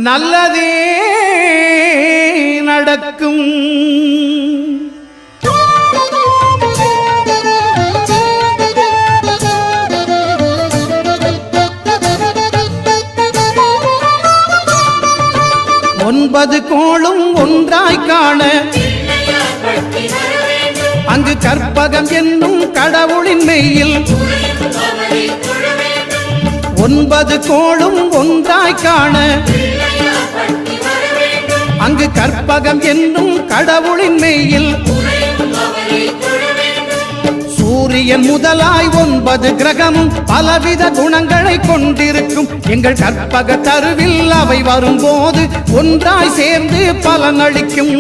நல்லதே நடக்கும். 9 கோளும் ஒன்றாய் காண அங்கு கற்பகம் என்னும் கடவுளின் மெய்யில் 9 கோளும் ஒன்றாய் காண அங்கு கற்பகம் என்னும் கடவுளின் மெய்யில் சூரியன் முதலாய் 9 கிரகமும் பலவித குணங்களை கொண்டிருக்கும். எங்கள் கற்பக தருவில் அவை வரும்போது ஒன்றாய் சேர்ந்து பலனளிக்கும்.